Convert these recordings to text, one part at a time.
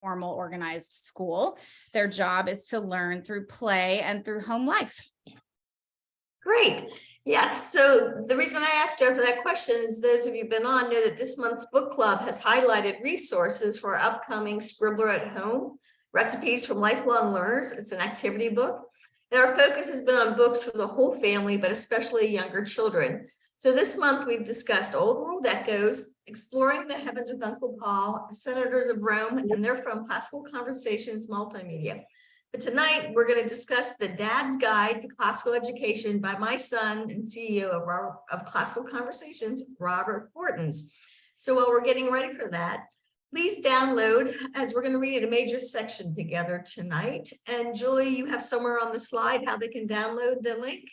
formal organized school. Their job is to learn through play and through home life. Great. Yes. So the reason I asked Jennifer that question is those of you who've been on know that this month's book club has highlighted resources for our upcoming Scribbler at Home, Recipes from Lifelong Learners. It's an activity book. And our focus has been on books for the whole family, but especially younger children. So this month we've discussed Old World Echoes, Exploring the Heavens with Uncle Paul, Senators of Rome, and they're from Classical Conversations Multimedia. But tonight we're going to discuss The Dad's Guide to Classical Education by my son and CEO of Classical Conversations, Robert Bortins. So while we're getting ready for that, please download, as we're going to read a major section together tonight. And Julie, you have somewhere on the slide how they can download the link?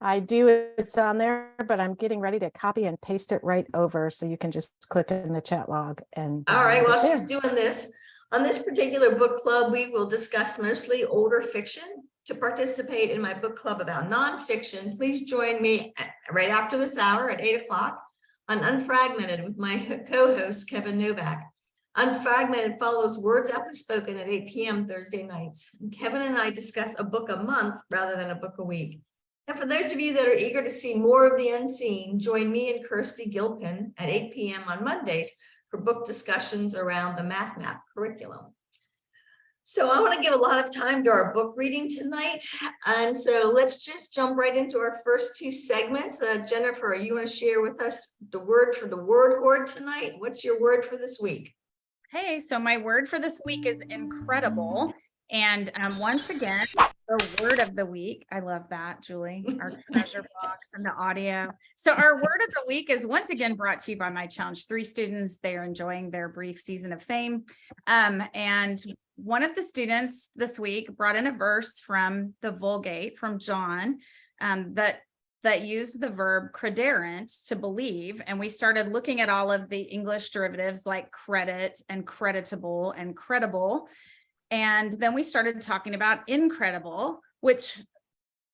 I do. It's on there, but I'm getting ready to copy and paste it right over. So you can just click in the chat log. And all right, while she's doing this, on this particular book club, we will discuss mostly older fiction. To participate in my book club about nonfiction, please join me right after this hour at 8 o'clock on Unfragmented with my co-host, Kevin Novak. Unfragmented follows Words Aptly Spoken at 8 p.m. Thursday nights. And Kevin and I discuss a book a month rather than a book a week. And for those of you that are eager to see more of the unseen, join me and Kirsty Gilpin at 8 p.m. on Mondays for book discussions around the Math Map curriculum. So I want to give a lot of time to our book reading tonight. And so let's just jump right into our first two segments. Jennifer, you want to share with us the word for the word hoard tonight? What's your word for this week? Hey, so my word for this week is incredible. And once again, the word of the week. I love that, Julie, our treasure box and the audio. So our word of the week is once again brought to you by my Challenge 3 students. They are enjoying their brief season of fame. And one of the students this week brought in a verse from the Vulgate from John that used the verb crederent, to believe. And we started looking at all of the English derivatives like credit and creditable and credible. And then we started talking about incredible, which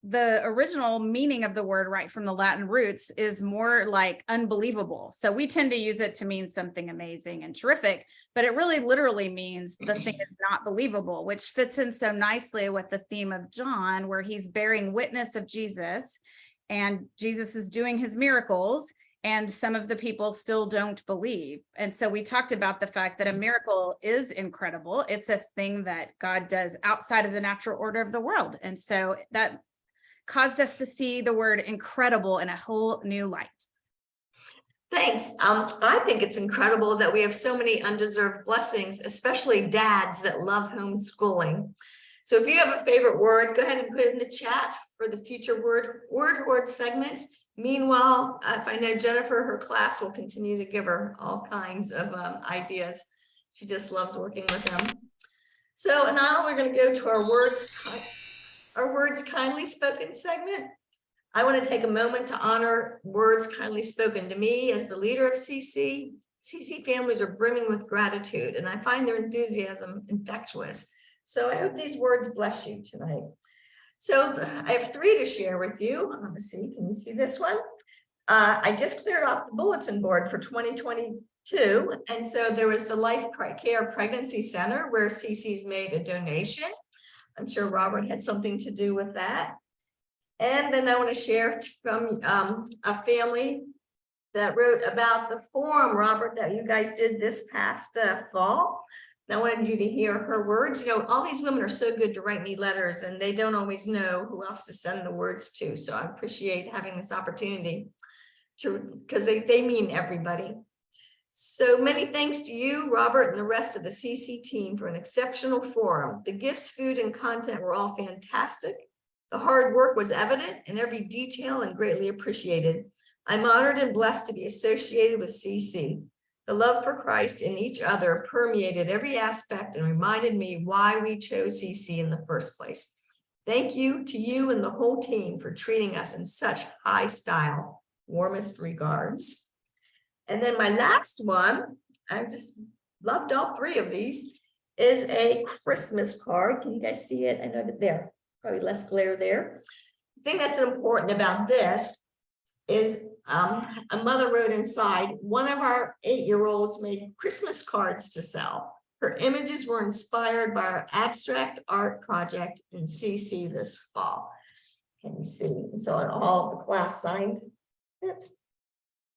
the original meaning of the word right from the Latin roots is more like unbelievable. So we tend to use it to mean something amazing and terrific, but it really literally means the thing is not believable, which fits in so nicely with the theme of John, where he's bearing witness of Jesus and Jesus is doing his miracles. And some of the people still don't believe. And so we talked about the fact that a miracle is incredible. It's a thing that God does outside of the natural order of the world. And so that caused us to see the word incredible in a whole new light. Thanks. I think it's incredible that we have so many undeserved blessings, especially dads that love homeschooling. So if you have a favorite word, go ahead and put it in the chat for the future word hoard segments. Meanwhile, if I know Jennifer, her class will continue to give her all kinds of ideas. She just loves working with them. So now we're going to go to our words kindly spoken segment. I want to take a moment to honor words kindly spoken to me as the leader of CC. CC families are brimming with gratitude, and I find their enthusiasm infectious. So I hope these words bless you tonight. So I have 3 to share with you. Let me see, can you see this one? I just cleared off the bulletin board for 2022. And so there was the Life Care Pregnancy Center where CC's made a donation. I'm sure Robert had something to do with that. And then I want to share from a family that wrote about the forum, Robert, that you guys did this past fall. And I wanted you to hear her words. You know, all these women are so good to write me letters and they don't always know who else to send the words to. So I appreciate having this opportunity because they mean everybody. So many thanks to you, Robert, and the rest of the CC team for an exceptional forum. The gifts, food, and content were all fantastic. The hard work was evident in every detail and greatly appreciated. I'm honored and blessed to be associated with CC. The love for Christ in each other permeated every aspect and reminded me why we chose CC in the first place. Thank you to you and the whole team for treating us in such high style. Warmest regards. And then my last one, I just loved all 3 of these, is a Christmas card. Can you guys see it? I know that there, probably less glare there. The thing that's important about this is a mother wrote inside, one of our 8-year-olds made Christmas cards to sell. Her images were inspired by our abstract art project in CC this fall. Can you see? And so all of the class signed it.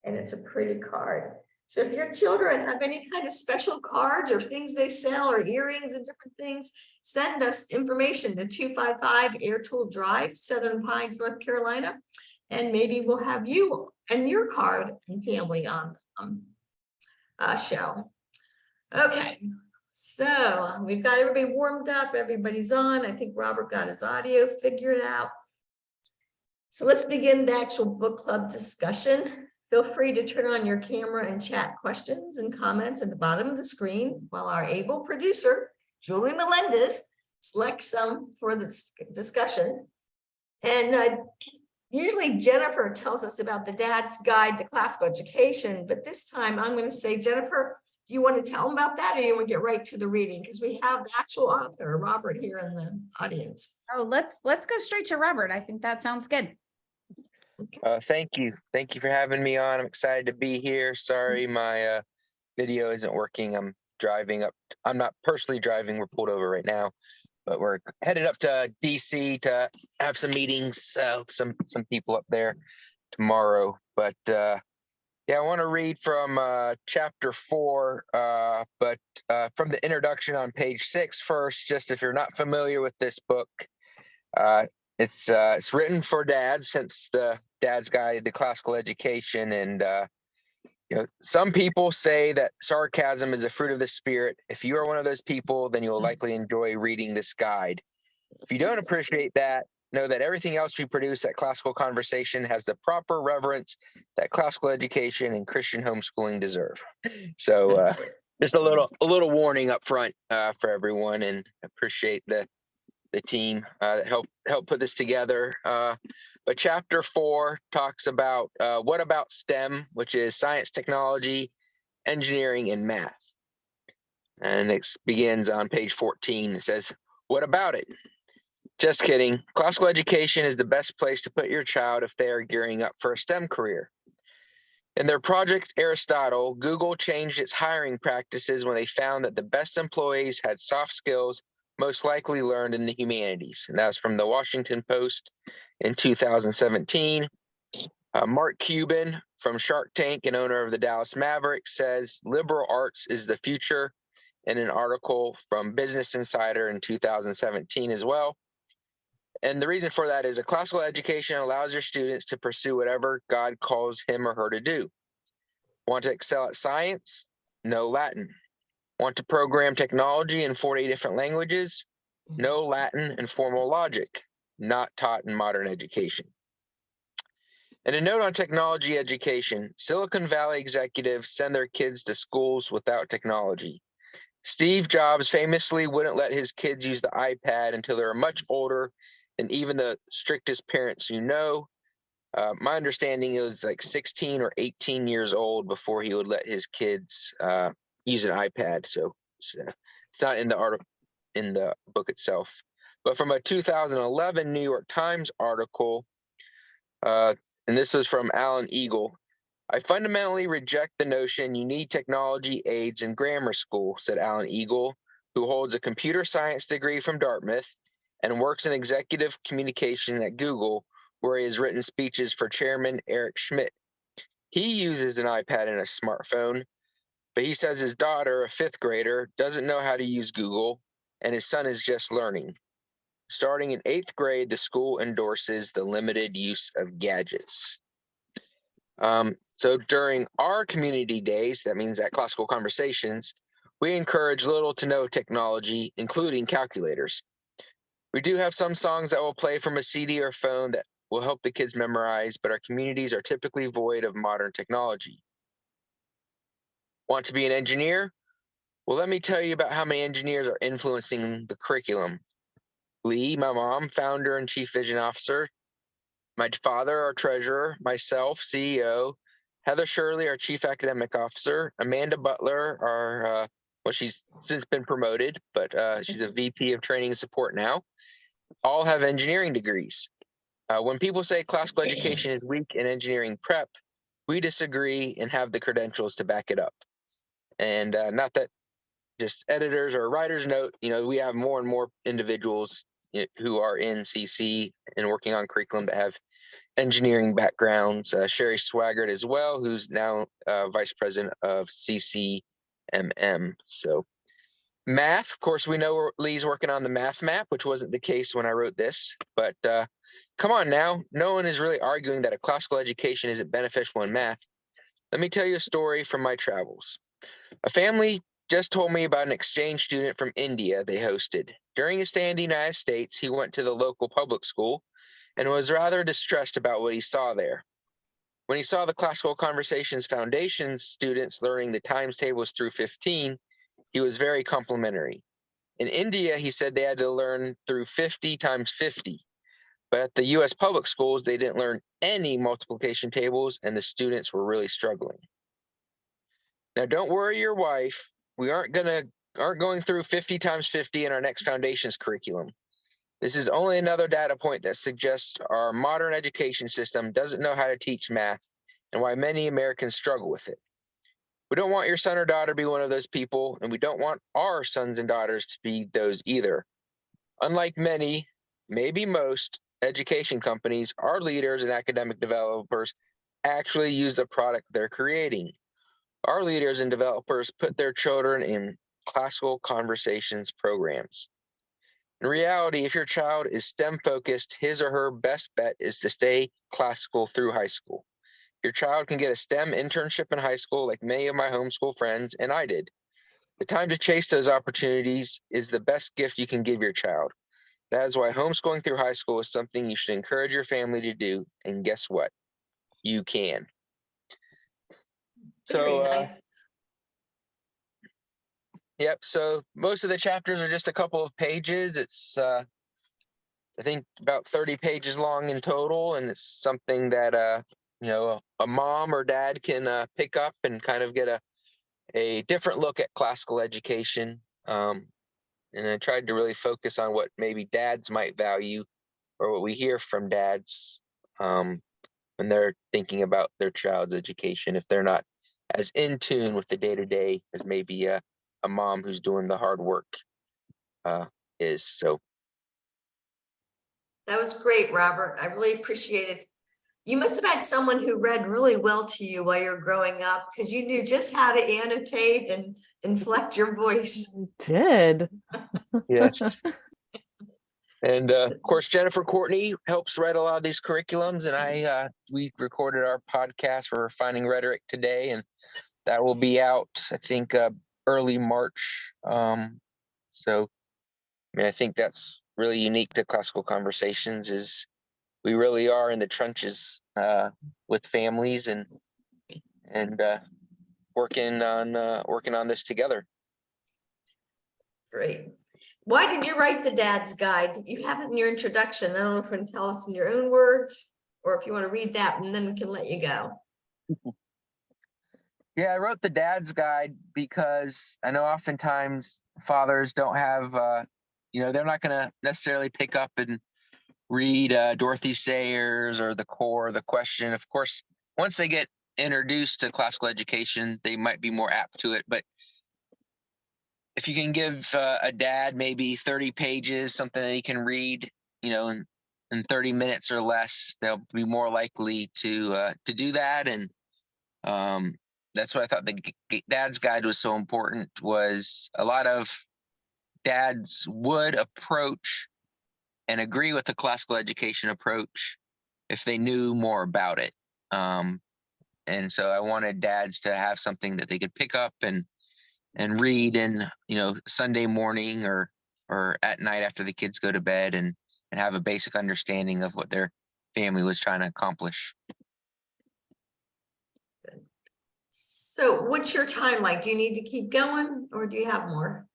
And it's a pretty card. So if your children have any kind of special cards or things they sell or earrings and different things, send us information to 255 Air Tool Drive, Southern Pines, North Carolina. And maybe we'll have you and your card and family on show. Okay, so we've got everybody warmed up, everybody's on. I think Robert got his audio figured out. So let's begin the actual book club discussion. Feel free to turn on your camera and chat questions and comments at the bottom of the screen while our able producer, Julie Melendez, selects some for this discussion. And usually Jennifer tells us about the Dad's Guide to Classical Education, but this time I'm going to say, Jennifer, do you want to tell them about that, or do you want to get right to the reading? Because we have the actual author, Robert, here in the audience. Oh, let's go straight to Robert. I think that sounds good. Thank you. Thank you for having me on. I'm excited to be here. Sorry, my video isn't working. I'm driving up. I'm not personally driving. We're pulled over right now, but we're headed up to DC to have some meetings, some people up there tomorrow. But yeah, I want to read from chapter 4, but from the introduction on page 6 first, just if you're not familiar with this book. It's written for dads, hence the Dad's Guide to Classical Education. And, you know, some people say that sarcasm is a fruit of the spirit. If you are one of those people, then you'll likely enjoy reading this guide. If you don't appreciate that, know that everything else we produce at Classical Conversation has the proper reverence that classical education and Christian homeschooling deserve. So just a little warning up front for everyone, and appreciate the team that helped put this together. But chapter 4 talks about what about STEM, which is science, technology, engineering, and math. And it begins on page 14. It says, what about it? Just kidding. Classical education is the best place to put your child if they are gearing up for a STEM career. In their Project Aristotle, Google changed its hiring practices when they found that the best employees had soft skills most likely learned in the humanities. And that's from the Washington Post in 2017. Mark Cuban from Shark Tank and owner of the Dallas Mavericks says liberal arts is the future in an article from Business Insider in 2017 as well. And the reason for that is a classical education allows your students to pursue whatever God calls him or her to do. Want to excel at science? No Latin. Want to program technology in 40 different languages? No Latin and formal logic, not taught in modern education. And a note on technology education, Silicon Valley executives send their kids to schools without technology. Steve Jobs famously wouldn't let his kids use the iPad until they were much older than even the strictest parents you know. My understanding it was like 16 or 18 years old before he would let his kids use an iPad. So it's not in the article, in the book itself. But from a 2011 New York Times article, and this was from Alan Eagle, I fundamentally reject the notion you need technology aids in grammar school, said Alan Eagle, who holds a computer science degree from Dartmouth and works in executive communication at Google, where he has written speeches for Chairman Eric Schmidt. He uses an iPad and a smartphone, but he says his daughter, a 5th grader, doesn't know how to use Google, and his son is just learning. Starting in 8th grade, the school endorses the limited use of gadgets. So during our community days, that means at Classical Conversations, we encourage little to no technology, including calculators. We do have some songs that will play from a CD or phone that will help the kids memorize, but our communities are typically void of modern technology. Want to be an engineer? Well, let me tell you about how many engineers are influencing the curriculum. Leigh, my mom, founder and chief vision officer. My father, our treasurer. Myself, CEO. Heather Shirley, our chief academic officer. Amanda Butler, our, well, she's since been promoted, but she's a VP of training and support now. All have engineering degrees. When people say classical education is weak in engineering prep, we disagree and have the credentials to back it up. And not that just editors or writers note, we have more and more individuals who are in CC and working on curriculum that have engineering backgrounds. Sherry Swaggart as well, who's now vice president of CCMM. So math, of course, we know Leigh's working on the math map, which wasn't the case when I wrote this, but come on now. No one is really arguing that a classical education isn't beneficial in math. Let me tell you a story from my travels. A family just told me about an exchange student from India they hosted. During his stay in the United States, he went to the local public school and was rather distressed about what he saw there. When he saw the Classical Conversations Foundation students learning the times tables through 15, he was very complimentary. In India, he said they had to learn through 50 times 50. But at the US public schools, they didn't learn any multiplication tables, and the students were really struggling. Now, don't worry your wife. We aren't going through 50 times 50 in our next foundations curriculum. This is only another data point that suggests our modern education system doesn't know how to teach math and why many Americans struggle with it. We don't want your son or daughter to be one of those people, and we don't want our sons and daughters to be those either. Unlike many, maybe most, education companies, our leaders and academic developers actually use the product they're creating. Our leaders and developers put their children in classical conversations programs. In reality, if your child is STEM focused, his or her best bet is to stay classical through high school. Your child can get a STEM internship in high school like many of my homeschool friends, and I did. The time to chase those opportunities is the best gift you can give your child. That is why homeschooling through high school is something you should encourage your family to do. And guess what? You can. Very nice. Yep. So most of the chapters are just a couple of pages. It's, I think, about 30 pages long in total. And it's something that, a mom or dad can pick up and kind of get a different look at classical education. And I tried to really focus on what maybe dads might value or what we hear from dads when they're thinking about their child's education, if they're not as in tune with the day-to-day as maybe a mom who's doing the hard work is. So That was great, Robert. I really appreciate it. You must have had someone who read really well to you while you're growing up, because you knew just how to annotate and inflect your voice. Did. yes. And of course, Jennifer Courtney helps write a lot of these curriculums, and we recorded our podcast for Refining Rhetoric today, and that will be out, I think, early March. So, I think that's really unique to Classical Conversations is we really are in the trenches with families and working on this together. Great. Why did you write the Dad's Guide? You have it in your introduction. I don't know if you can tell us in your own words or if you want to read that and then we can let you go. Yeah, I wrote the Dad's Guide because I know oftentimes fathers don't have, they're not going to necessarily pick up and read Dorothy Sayers or The Core, The Question. Of course, once they get introduced to classical education, they might be more apt to it. But if you can give a dad maybe 30 pages, something that he can read, in 30 minutes or less, they'll be more likely to do that. And that's why I thought the Dad's Guide was so important, was a lot of dads would approach and agree with the classical education approach if they knew more about it. And so I wanted dads to have something that they could pick up and read in, Sunday morning or at night after the kids go to bed and have a basic understanding of what their family was trying to accomplish. So what's your time like? Do you need to keep going or do you have more?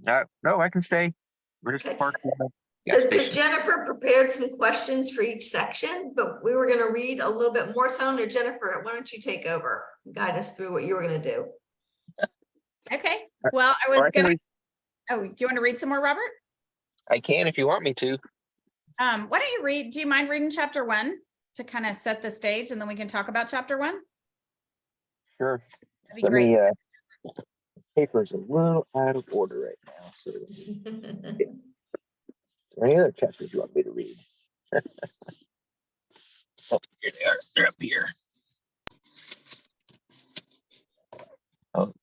No, I can stay. We're just Okay. parked at the So gas because station. Jennifer prepared some questions for each section, but we were going to read a little bit more. So under Jennifer, why don't you take over, guide us through what you were going to do? Okay. Well, I was gonna. Oh, do you want to read some more, Robert? I can if you want me to. Why don't you read? Do you mind reading chapter 1 to kind of set the stage, and then we can talk about chapter 1? Sure. That'd be Let great. me, paper's a little out of order right now, so are there any other chapters you want me to read? Oh, here they are. They're up here. Oh,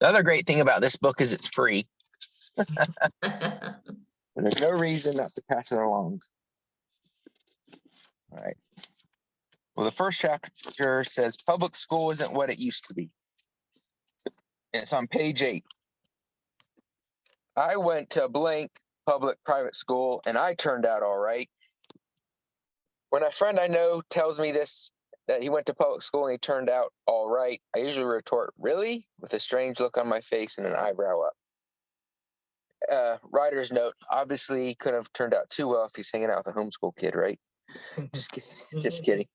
the other great thing about this book is it's free. And there's no reason not to pass it along. All right. Well, the first chapter says public school isn't what it used to be. And it's on page 8. I went to blank public private school and I turned out all right. When a friend I know tells me this, that he went to public school and he turned out all right, I usually retort, really? With a strange look on my face and an eyebrow up. Writer's note, obviously he couldn't have turned out too well if he's hanging out with a homeschool kid, right? Just kidding.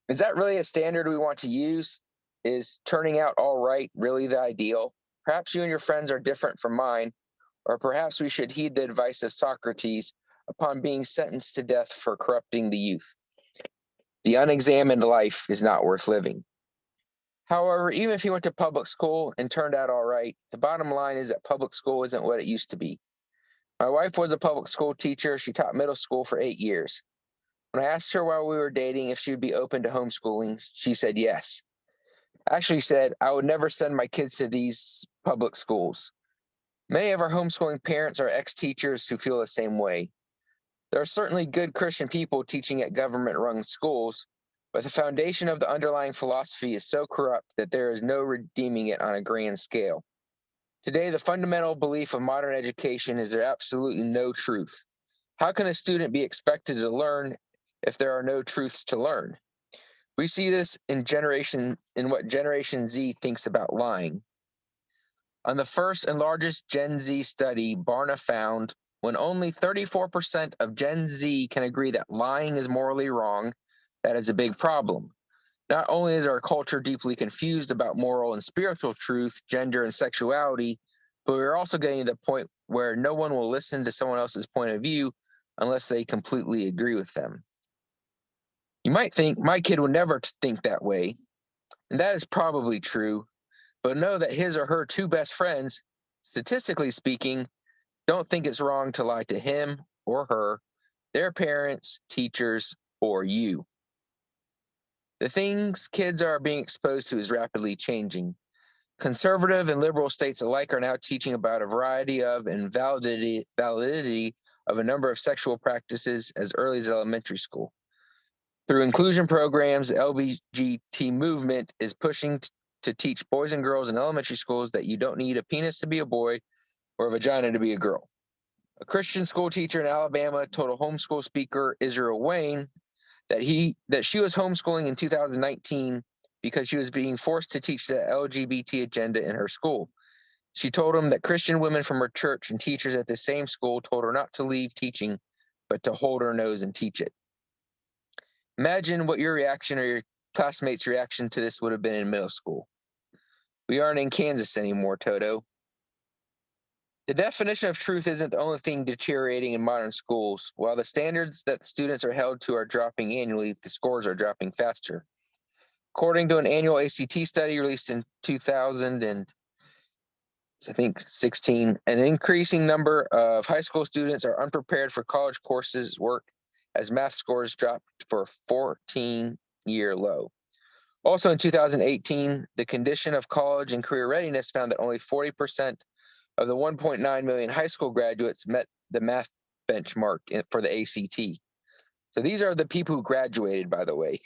Is that really a standard we want to use? Is turning out all right really the ideal? Perhaps you and your friends are different from mine, or perhaps we should heed the advice of Socrates upon being sentenced to death for corrupting the youth. The unexamined life is not worth living. However, even if he went to public school and turned out all right, the bottom line is that public school isn't what it used to be. My wife was a public school teacher. She taught middle school for 8 years. When I asked her while we were dating if she would be open to homeschooling, she said yes. Actually said, I would never send my kids to these public schools. Many of our homeschooling parents are ex-teachers who feel the same way. There are certainly good Christian people teaching at government-run schools, but the foundation of the underlying philosophy is so corrupt that there is no redeeming it on a grand scale. Today, the fundamental belief of modern education is there absolutely no truth. How can a student be expected to learn if there are no truths to learn? We see this in what Generation Z thinks about lying. On the first and largest Gen Z study, Barna found when only 34% of Gen Z can agree that lying is morally wrong, that is a big problem. Not only is our culture deeply confused about moral and spiritual truth, gender and sexuality, but we're also getting to the point where no one will listen to someone else's point of view unless they completely agree with them. You might think my kid would never think that way, and that is probably true, but know that his or her 2 best friends, statistically speaking, don't think it's wrong to lie to him or her, their parents, teachers, or you. The things kids are being exposed to is rapidly changing. Conservative and liberal states alike are now teaching about a variety of and validity of a number of sexual practices as early as elementary school. Through inclusion programs, the LGBT movement is pushing to teach boys and girls in elementary schools that you don't need a penis to be a boy or a vagina to be a girl. A Christian school teacher in Alabama told a homeschool speaker, Israel Wayne, that she was homeschooling in 2019 because she was being forced to teach the LGBT agenda in her school. She told him that Christian women from her church and teachers at the same school told her not to leave teaching, but to hold her nose and teach it. Imagine what your reaction or your classmates' reaction to this would have been in middle school. We aren't in Kansas anymore, Toto. The definition of truth isn't the only thing deteriorating in modern schools. While the standards that students are held to are dropping annually, the scores are dropping faster. According to an annual ACT study released in 2016, an increasing number of high school students are unprepared for college courses work as math scores dropped for a 14-year low. Also in 2018, the condition of college and career readiness found that only 40% of the 1.9 million high school graduates met the math benchmark for the ACT. So these are the people who graduated, by the way.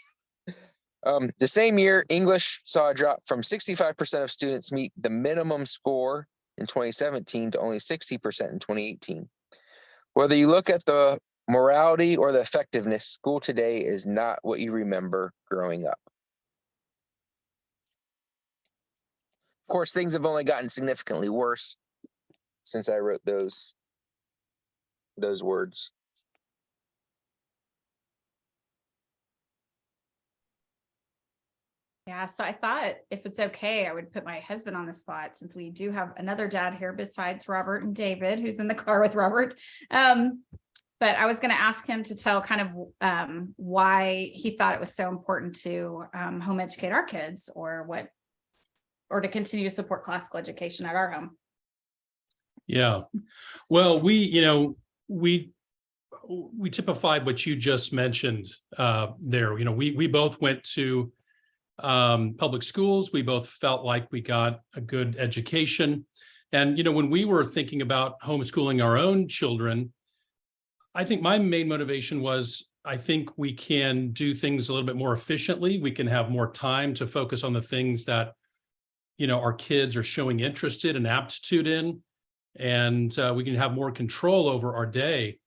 The same year, English saw a drop from 65% of students meet the minimum score in 2017 to only 60% in 2018. Whether you look at the morality or the effectiveness, school today is not what you remember growing up. Of course, things have only gotten significantly worse since I wrote those words. Yeah, so I thought if it's okay, I would put my husband on the spot since we do have another dad here besides Robert and David, who's in the car with Robert. but I was going to ask him to tell kind of why he thought it was so important to home educate our kids, or to continue to support classical education at our home. Yeah, well, we typified what you just mentioned there. We both went to public schools. We both felt like we got a good education. And, when we were thinking about homeschooling our own children, I think my main motivation was, I think we can do things a little bit more efficiently. We can have more time to focus on the things that, our kids are showing interest in and aptitude in, and we can have more control over our day.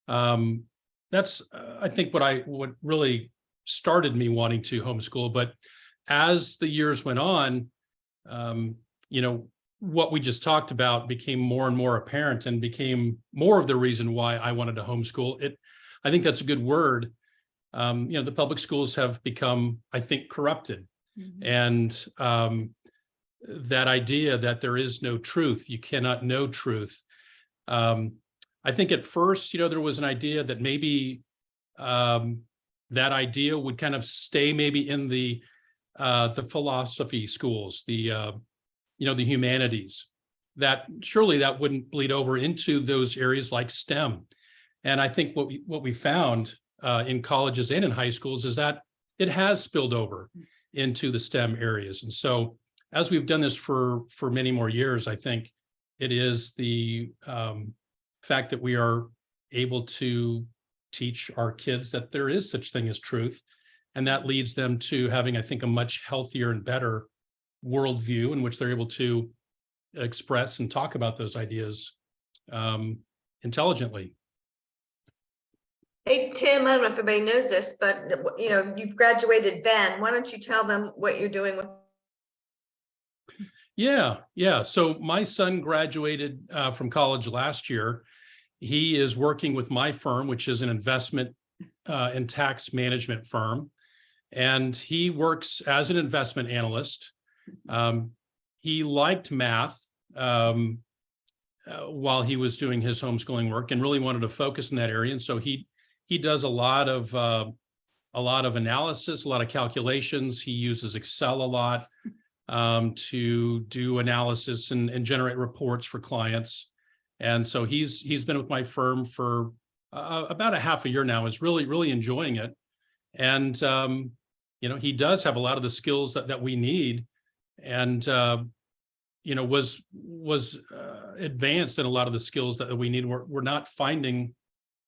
That's, I think, what really started me wanting to homeschool. But as the years went on, what we just talked about became more and more apparent, and became more of the reason why I wanted to homeschool. I think that's a good word. The public schools have become, I think, corrupted. Mm-hmm. And that idea that there is no truth, you cannot know truth. I think at first, there was an idea that maybe that idea would kind of stay maybe in the philosophy schools, the humanities, that surely that wouldn't bleed over into those areas like STEM. And I think what we found in colleges and in high schools is that it has spilled over into the STEM areas. And so as we've done this for many more years, I think it is the fact that we are able to teach our kids that there is such thing as truth. And that leads them to having, I think, a much healthier and better worldview in which they're able to express and talk about those ideas intelligently. Hey, Tim, I don't know if everybody knows this, but you've graduated Ben. Why don't you tell them what you're doing with? Yeah. So my son graduated from college last year. He is working with my firm, which is an investment and tax management firm. And he works as an investment analyst. He liked math while he was doing his homeschooling work, and really wanted to focus in that area. And so he does a lot of analysis, a lot of calculations. He uses Excel a lot to do analysis and generate reports for clients. And so he's been with my firm for about a half a year now, is really enjoying it. And he does have a lot of the skills that we need, and was advanced in a lot of the skills that we need. We're not finding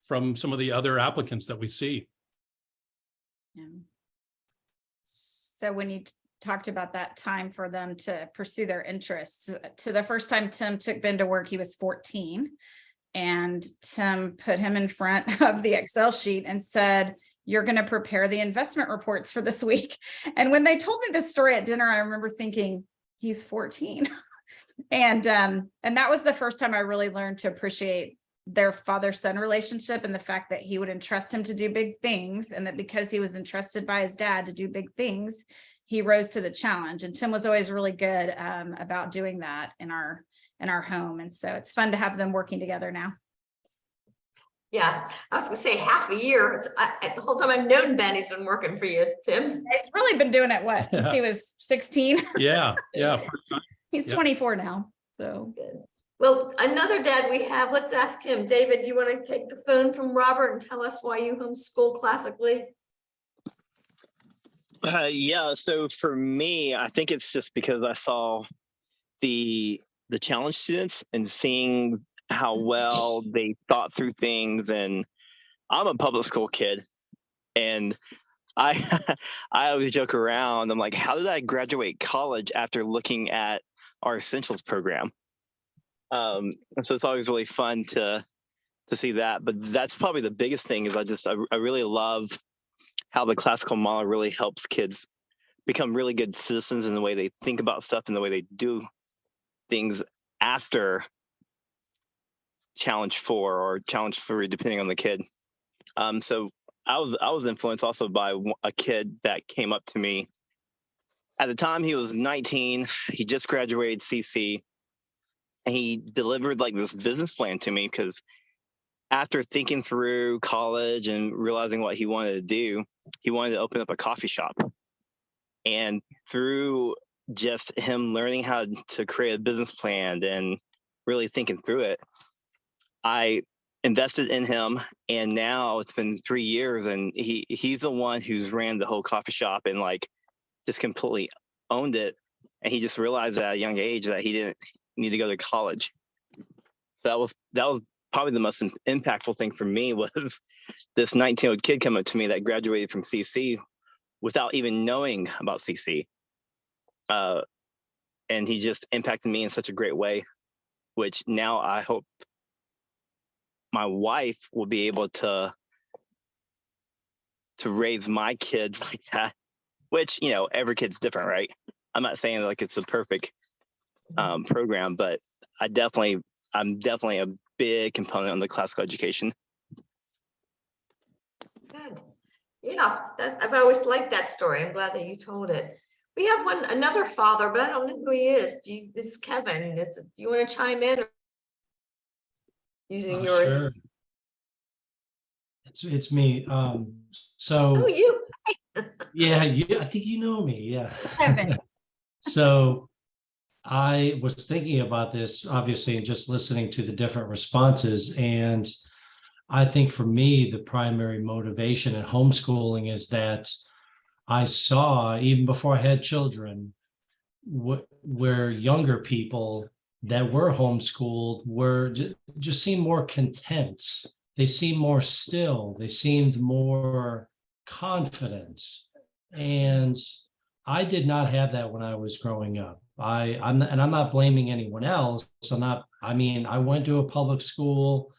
from some of the other applicants that we see. Yeah. So when you talked about that time for them to pursue their interests, to the first time Tim took Ben to work, he was 14, and Tim put him in front of the Excel sheet and said, "You're going to prepare the investment reports for this week." And when they told me this story at dinner, I remember thinking, he's 14. And that was the first time I really learned to appreciate their father-son relationship, and the fact that he would entrust him to do big things, and that because he was entrusted by his dad to do big things, he rose to the challenge. And Tim was always really good about doing that in our home. And so it's fun to have them working together now. Yeah, I was gonna say half a year. The whole time I've known Ben, he's been working for you, Tim. He's really been doing it, since he was 16? Yeah. He's 24 now. So Good. Well, another dad we have, let's ask him. David, you want to take the phone from Robert and tell us why you homeschool classically? Yeah, so for me, I think it's just because I saw the challenge students and seeing how well they thought through things. And I'm a public school kid, and I always joke around. I'm like, how did I graduate college after looking at our essentials program? And so it's always really fun to see that. But that's probably the biggest thing, is I really love how the classical model really helps kids become really good citizens in the way they think about stuff and the way they do things after challenge 4 or challenge 3, depending on the kid. So I was influenced also by a kid that came up to me. At the time, he was 19. He just graduated CC. And he delivered like this business plan to me, because after thinking through college and realizing what he wanted to do, he wanted to open up a coffee shop. And through just him learning how to create a business plan and really thinking through it, I invested in him, and now it's been 3 years, and he's the one who's ran the whole coffee shop and like just completely owned it. And he just realized at a young age that he didn't need to go to college. So that was probably the most impactful thing for me, was this 19-year-old kid coming up to me that graduated from CC without even knowing about CC. And he just impacted me in such a great way, which now I hope my wife will be able to raise my kids like that, which, you know, every kid's different, right? I'm not saying like it's a perfect program, but I'm definitely a big component on the classical education. Good. Yeah, I've always liked that story. I'm glad that you told it. We have another father, but I don't know who he is. This is Kevin. Do you want to chime in? Using yours. Sure. It's me. Oh, So you. yeah, I think you know me. Yeah. Kevin. So I was thinking about this, obviously, and just listening to the different responses. And I think for me, the primary motivation in homeschooling is that I saw, even before I had children, where younger people that were homeschooled were just seemed more content. They seemed more still. They seemed more confident. And I did not have that when I was growing up. I'm not blaming anyone else. I went to a public school.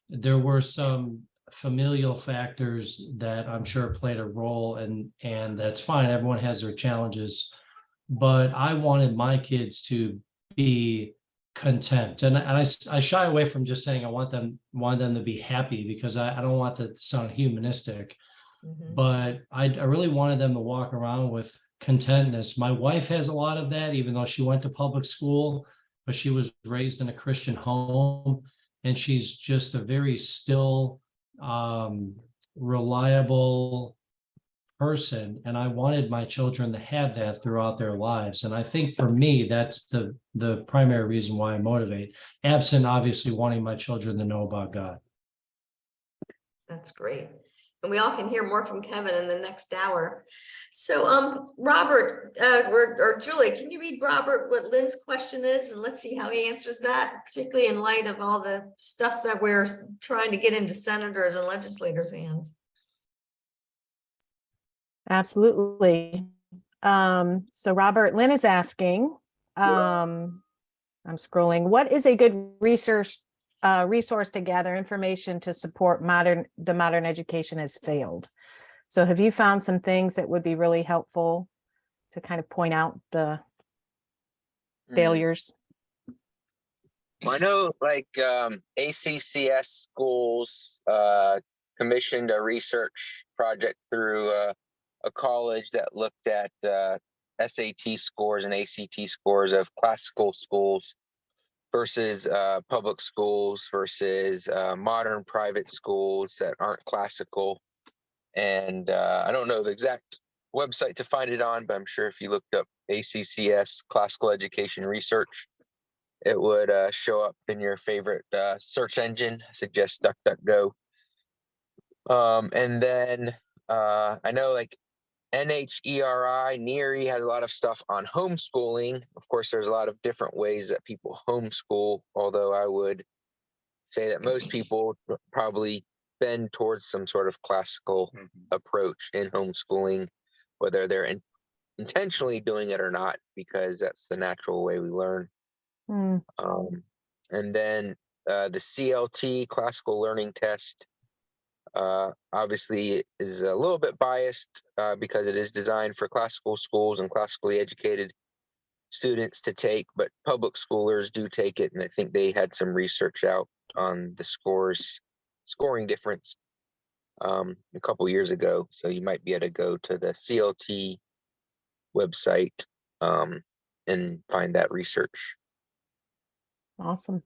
There were some familial factors that I'm sure played a role, and that's fine. Everyone has their challenges, but I wanted my kids to be content. And I shy away from just saying I want them to be happy, because I don't want that to sound humanistic, but I really wanted them to walk around with contentness. My wife has a lot of that, even though she went to public school, but she was raised in a Christian home, and she's just a very still, reliable person. And I wanted my children to have that throughout their lives. And I think for me, that's the primary reason why I motivate, absent obviously wanting my children to know about God. That's great. And we all can hear more from Kevin in the next hour. So, Robert, or Julie, can you read Robert what Lynn's question is? And let's see how he answers that, particularly in light of all the stuff that we're trying to get into senators and legislators' hands. Absolutely. So Robert, Lynn is asking, I'm scrolling, what is a good resource to gather information to support the modern education has failed? So have you found some things that would be really helpful to kind of point out the failures? Well, I know like ACCS schools commissioned a research project through a college that looked at SAT scores and ACT scores of classical schools versus public schools versus modern private schools that aren't classical. And I don't know the exact website to find it on, but I'm sure if you looked up ACCS classical education research, it would show up in your favorite search engine. I suggest DuckDuckGo. And then I know like NHERI has a lot of stuff on homeschooling. Of course, there's a lot of different ways that people homeschool, although I would say that most people probably bend towards some sort of classical approach in homeschooling, whether they're intentionally doing it or not, because that's the natural way we learn. And then the CLT, classical learning test, obviously is a little bit biased because it is designed for classical schools and classically educated students to take, but public schoolers do take it. And I think they had some research out on the scoring difference a couple years ago. So you might be able to go to the CLT website and find that research. Awesome.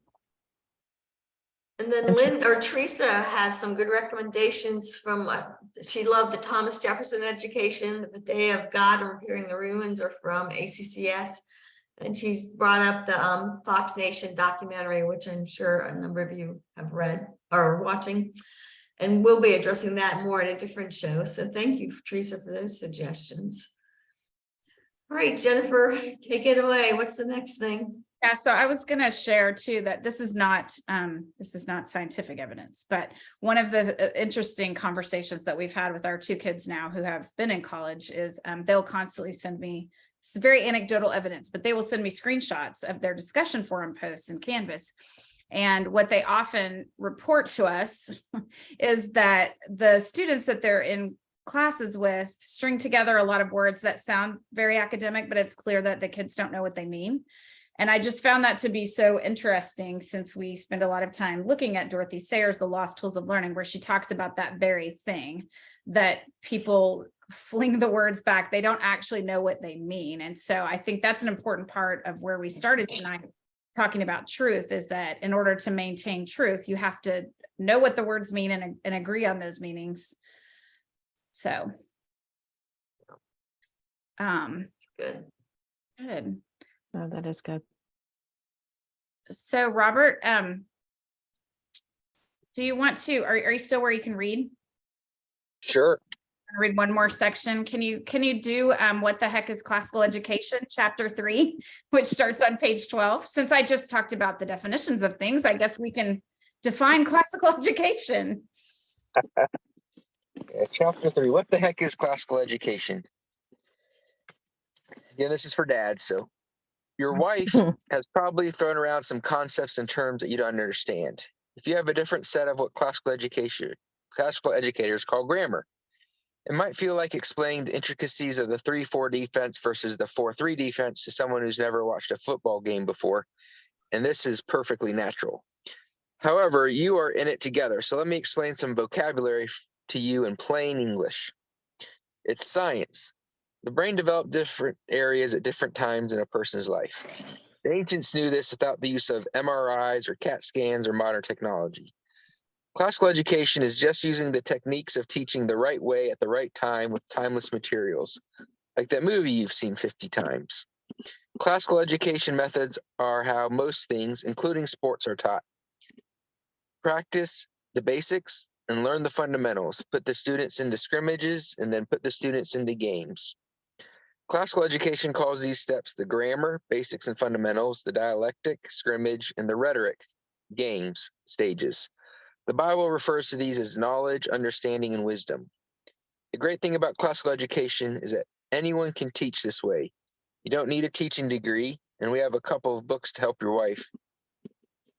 And then Lynn or Teresa has some good recommendations from, she loved the Thomas Jefferson education, the Day of God and Repairing the Ruins are from ACCS. And she's brought up the Fox Nation documentary, which I'm sure a number of you have read or are watching. And we'll be addressing that more in a different show. So thank you, Teresa, for those suggestions. All right, Jennifer, take it away. What's the next thing? Yeah, so I was going to share too that this is not scientific evidence, but one of the interesting conversations that we've had with our two kids now who have been in college is they'll constantly send me, it's very anecdotal evidence, but they will send me screenshots of their discussion forum posts in Canvas. And what they often report to us is that the students that they're in classes with string together a lot of words that sound very academic, but it's clear that the kids don't know what they mean. And I just found that to be so interesting since we spend a lot of time looking at Dorothy Sayers' The Lost Tools of Learning, where she talks about that very thing, that people fling the words back. They don't actually know what they mean. And so I think that's an important part of where we started tonight talking about truth, is that in order to maintain truth, you have to know what the words mean and agree on those meanings. So, Good. good. Oh, that is good. So Robert, do you want to, are you still where you can read? Sure. Read one more section. Can you do what the heck is classical education, chapter 3, which starts on page 12? Since I just talked about the definitions of things, I guess we can define classical education. Chapter 3. What the heck is classical education? Again, this is for dads. So your wife has probably thrown around some concepts and terms that you don't understand. If you have a different set of what classical educators call grammar, it might feel like explaining the intricacies of the 3-4 defense versus the 4-3 defense to someone who's never watched a football game before, and this is perfectly natural. However, you are in it together, so let me explain some vocabulary to you in plain English. It's science. The brain developed different areas at different times in a person's life. The ancients knew this without the use of MRIs or CAT scans or modern technology. Classical education is just using the techniques of teaching the right way at the right time with timeless materials, like that movie you've seen 50 times. Classical education methods are how most things, including sports, are taught. Practice the basics and learn the fundamentals. Put the students into scrimmages and then put the students into games. Classical education calls these steps the grammar, basics and fundamentals, the dialectic, scrimmage, and the rhetoric, games, stages. The Bible refers to these as knowledge, understanding, and wisdom. The great thing about classical education is that anyone can teach this way. You don't need a teaching degree, and we have a couple of books to help your wife.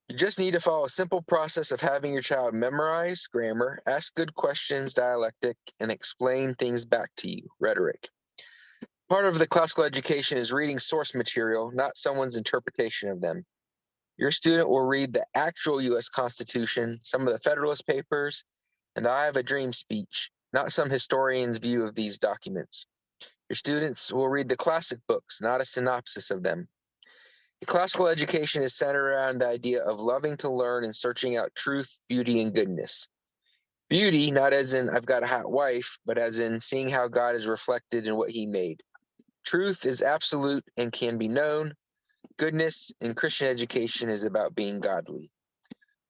You just need to follow a simple process of having your child memorize grammar, ask good questions, dialectic, and explain things back to you, rhetoric. Part of the classical education is reading source material, not someone's interpretation of them. Your student will read the actual U.S. Constitution, some of the Federalist Papers, and the I Have a Dream speech, not some historian's view of these documents. Your students will read the classic books, not a synopsis of them. The classical education is centered around the idea of loving to learn and searching out truth, beauty, and goodness. Beauty, not as in I've got a hot wife, but as in seeing how God is reflected in what he made. Truth is absolute and can be known. Goodness in Christian education is about being godly.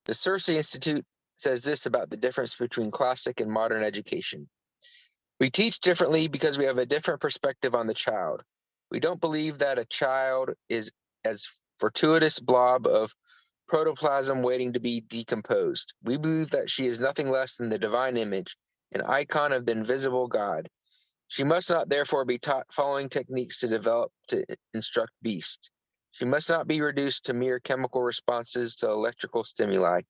The Cersei Institute says this about the difference between classic and modern education. We teach differently because we have a different perspective on the child. We don't believe that a child is as fortuitous blob of protoplasm waiting to be decomposed. We believe that she is nothing less than the divine image, an icon of the invisible God. She must not therefore be taught following techniques to develop to instruct beasts. She must not be reduced to mere chemical responses to electrical stimuli.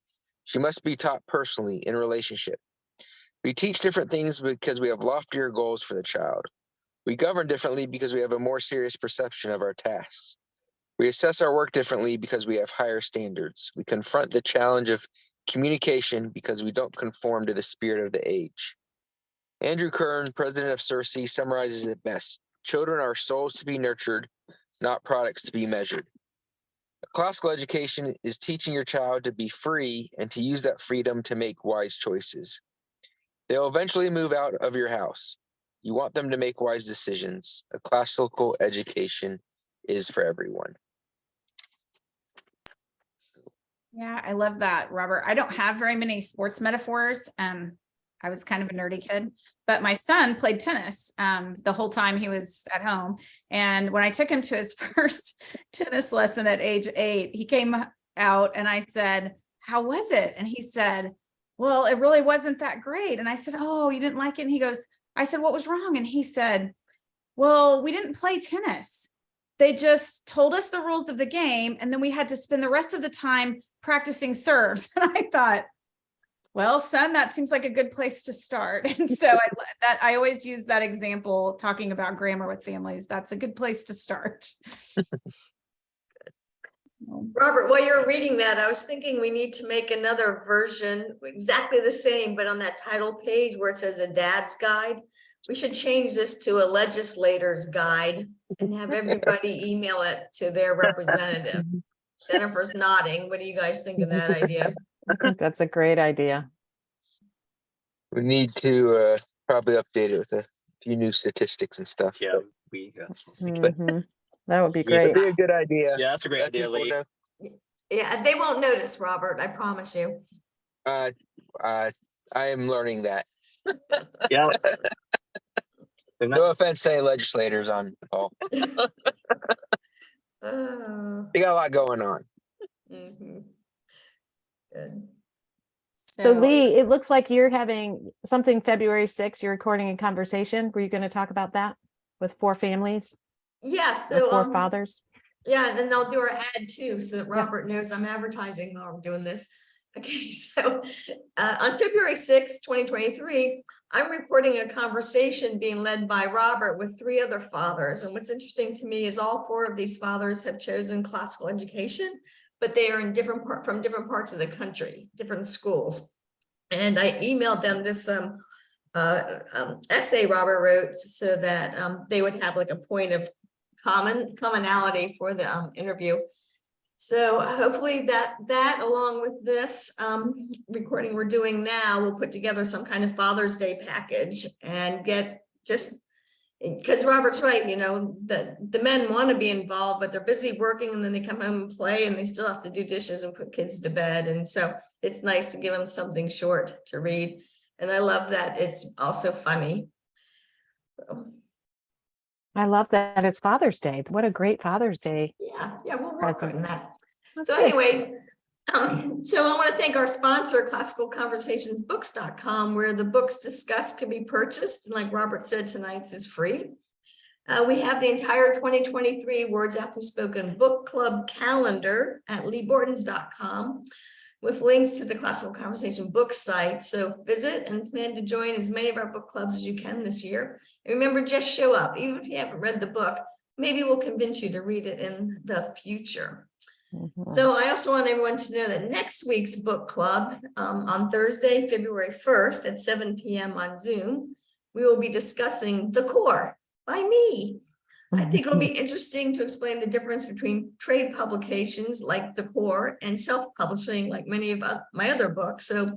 She must be taught personally in relationship. We teach different things because we have loftier goals for the child. We govern differently because we have a more serious perception of our tasks. We assess our work differently because we have higher standards. We confront the challenge of communication because we don't conform to the spirit of the age. Andrew Kern, president of Cersei, summarizes it best. Children are souls to be nurtured, not products to be measured. Classical education is teaching your child to be free and to use that freedom to make wise choices. They'll eventually move out of your house. You want them to make wise decisions. A classical education is for everyone. Yeah, I love that, Robert. I don't have very many sports metaphors. I was kind of a nerdy kid, but my son played tennis the whole time he was at home. And when I took him to his first tennis lesson at age 8, he came out and I said, "How was it?" And he said, "Well, it really wasn't that great." And I said, "Oh, you didn't like it?" And he goes, I said, "What was wrong?" And he said, "Well, we didn't play tennis. They just told us the rules of the game. And then we had to spend the rest of the time practicing serves." And I thought, well, son, that seems like a good place to start. And so I always use that example talking about grammar with families. That's a good place to start. Robert, while you're reading that, I was thinking we need to make another version exactly the same, but on that title page where it says a dad's guide, we should change this to a legislator's guide and have everybody email it to their representative. Jennifer's nodding. What do you guys think of that idea? I think that's a great idea. We need to probably update it with a few new statistics and stuff. Yeah, Mhm. That would be It'd great. be a good idea. yeah, that's a great Let idea, people Leigh. know. Yeah, they won't notice, Robert. I promise you. I am learning that. Yeah. No offense to any legislators on the call. Oh, They got a lot going on. mhm. Good. So Leigh, it looks like you're having something February 6th. You're recording a conversation. Were you going to talk about that with 4 families Yeah, or so 4 fathers? yeah, and then I'll do our ad too, so that Yeah. Robert knows I'm advertising while I'm doing this. Okay, so on February 6th, 2023, I'm reporting a conversation being led by Robert with 3 other fathers. And what's interesting to me is all 4 of these fathers have chosen classical education, but they are in from different parts of the country, different schools. And I emailed them this essay Robert wrote so that they would have like a point of commonality for the interview. So hopefully that along with this recording we're doing now, we'll put together some kind of Father's Day package and get just because Robert's right, you know, the men want to be involved, but they're busy working and then they come home and play and they still have to do dishes and put kids to bed. And so it's nice to give them something short to read. And I love that it's also funny. So, I love that it's Father's Day. What a great Father's Day. yeah, we'll work on that. That's So good. anyway, so I want to thank our sponsor, classicalconversationsbooks.com, where the books discussed can be purchased. And like Robert said, tonight's is free. We have the entire 2023 Words Aptly Spoken book club calendar at leighbortins.com with links to the Classical Conversation book site. So visit and plan to join as many of our book clubs as you can this year. And remember, just show up. Even if you haven't read the book, maybe we'll convince you to read it in the future. So I also want everyone to know that next week's book club on Thursday, February 1st at 7 p.m. on Zoom, we will be discussing The Core by me. I think it'll be interesting to explain the difference between trade publications like The Core and self-publishing like many of my other books. So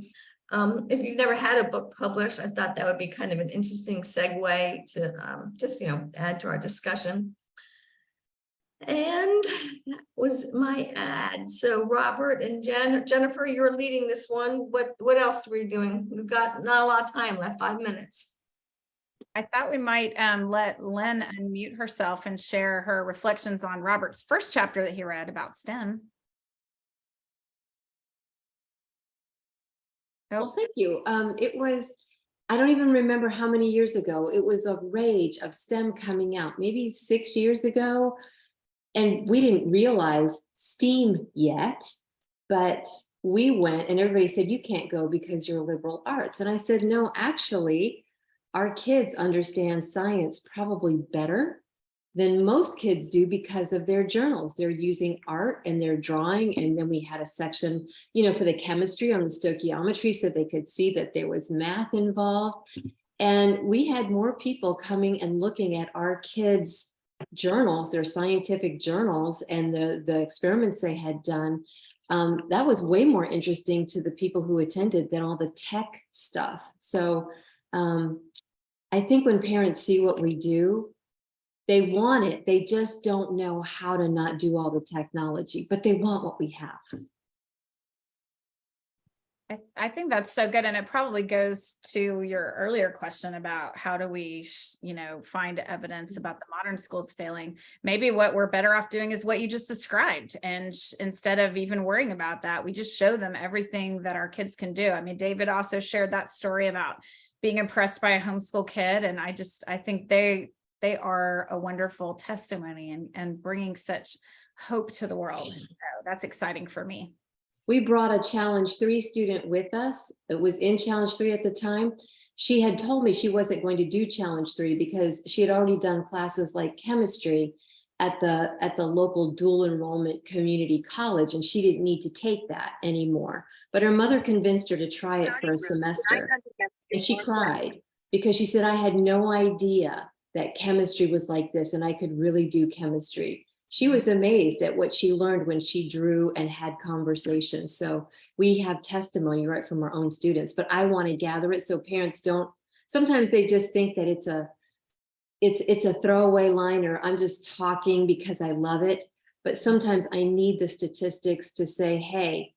if you've never had a book published, I thought that would be kind of an interesting segue to just, you know, add to our discussion. And that was my ad. So Robert and Jennifer, you're leading this one. What else are we doing? We've got not a lot of time left, 5 minutes. I thought we might let Lynn unmute herself and share her reflections on Robert's first chapter that he read about STEM. Well, thank you. It was, I don't even remember how many years ago. It was a rage of STEM coming out, maybe 6 years ago. And we didn't realize STEAM yet, but we went and everybody said, you can't go because you're liberal arts. And I said, no, actually, our kids understand science probably better than most kids do because of their journals. They're using art and they're drawing. And then we had a section, you know, for the chemistry on the stoichiometry so they could see that there was math involved. And we had more people coming and looking at our kids' journals, their scientific journals, and the experiments they had done, that was way more interesting to the people who attended than all the tech stuff. So I think when parents see what we do, they want it. They just don't know how to not do all the technology, but they want what we have. I think that's so good. And it probably goes to your earlier question about how do we, find evidence about the modern schools failing. Maybe what we're better off doing is what you just described. And instead of even worrying about that, we just show them everything that our kids can do. I mean, David also shared that story about being impressed by a homeschool kid. And I think they are a wonderful testimony and bringing such hope to the world. So that's exciting for me. We brought a Challenge 3 student with us. It was in Challenge 3 at the time. She had told me she wasn't going to do Challenge 3 because she had already done classes like chemistry at the local dual enrollment community college, and she didn't need to take that anymore. But her mother convinced her to try it for a semester, and she cried because she said, I had no idea that chemistry was like this and I could really do chemistry. She was amazed at what she learned when she drew and had conversations. So we have testimony right from our own students, but I want to gather it so parents don't, sometimes they just think that it's a throwaway line, or I'm just talking because I love it. But sometimes I need the statistics to say, hey,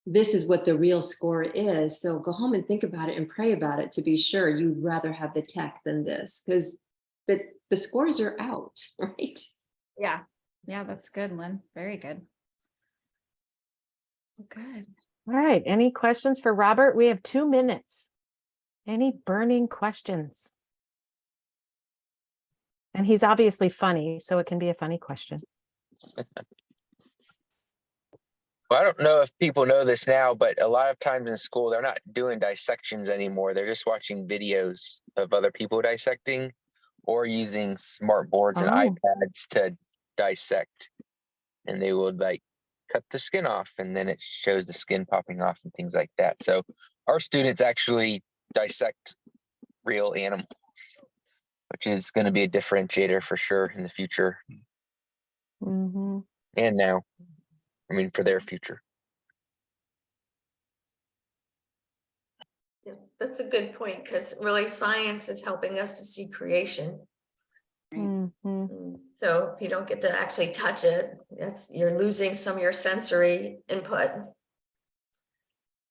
this is what the real score is. So go home and think about it and pray about it to be sure you'd rather have the tech than this, because the scores are out, right? Yeah. Yeah, that's good, Lynn. Very good. Good. All right. Any questions for Robert? We have 2 minutes. Any burning questions? And he's obviously funny, so it can be a funny question. Well, I don't know if people know this now, but a lot of times in school, they're not doing dissections anymore. They're just watching videos of other people dissecting or using smart boards and iPads to dissect. And they would cut the skin off, and then it shows the skin popping off and things like that. So our students actually dissect real animals, which is going to be a differentiator for sure in the future. Mm-hmm. And now, for their future. Yeah, that's a good point, because really science is helping us to see creation. Mm-hmm. So if you don't get to actually touch it, you're losing some of your sensory input.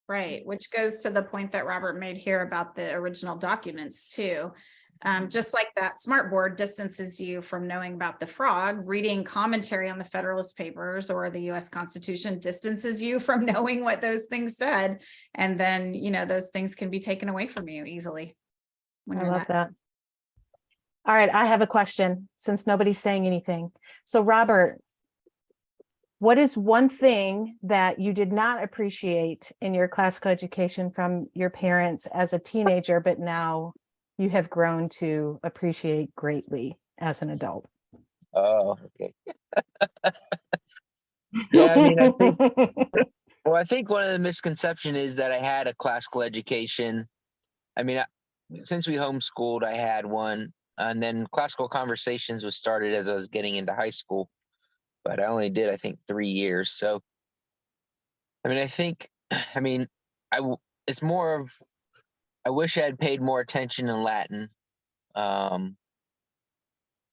Right, which goes to the point that Robert made here about the original documents too. Just like that smart board distances you from knowing about the frog, reading commentary on the Federalist Papers or the US Constitution distances you from knowing what those things said. And then, those things can be taken away from you easily. I love that. All right, I have a question since nobody's saying anything. So Robert, what is one thing that you did not appreciate in your classical education from your parents as a teenager, but now you have grown to appreciate greatly as an adult? Oh, okay. Yeah, I think one of the misconceptions is that I had a classical education. Since we homeschooled, I had one. And then classical conversations was started as I was getting into high school, but I only did, I think, 3 years. So, it's more of, I wish I had paid more attention in Latin. So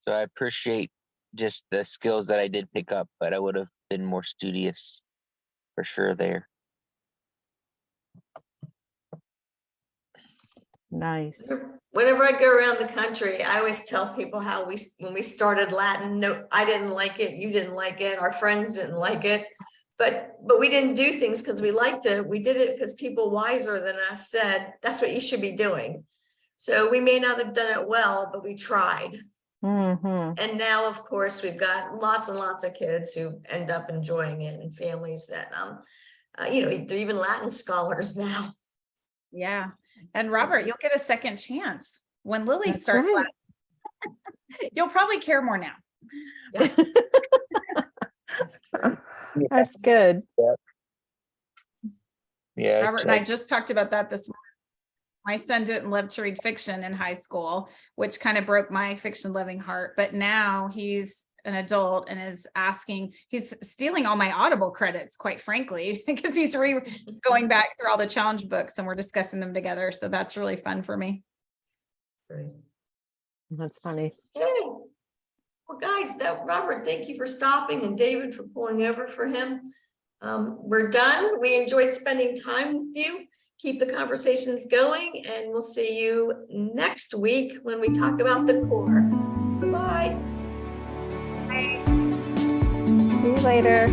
I appreciate just the skills that I did pick up, but I would have been more studious for sure there. Nice. Whenever I go around the country, I always tell people how when we started Latin, no, I didn't like it, you didn't like it, our friends didn't like it, but we didn't do things because we liked it. We did it because people wiser than us said, that's what you should be doing. So we may not have done it well, but we tried. Mm-hmm. And now, of course, we've got lots and lots of kids who end up enjoying it, and families that, they're even Latin scholars now. Yeah. And Robert, you'll get a second chance when Lily That's starts. right. You'll probably care more now. Yeah. That's great. That's good. Yeah. Robert and I just talked about that this morning. My son didn't love to read fiction in high school, which kind of broke my fiction loving heart. But now he's an adult and is asking, he's stealing all my Audible credits, quite frankly, because he's going back through all the challenge books and we're discussing them together. So that's really fun for me. Great. That's funny. Okay. Well, guys, Robert, thank you for stopping, and David for pulling over for him. We're done. We enjoyed spending time with you. Keep the conversations going, and we'll see you next week when we talk about the core. Bye. See you later.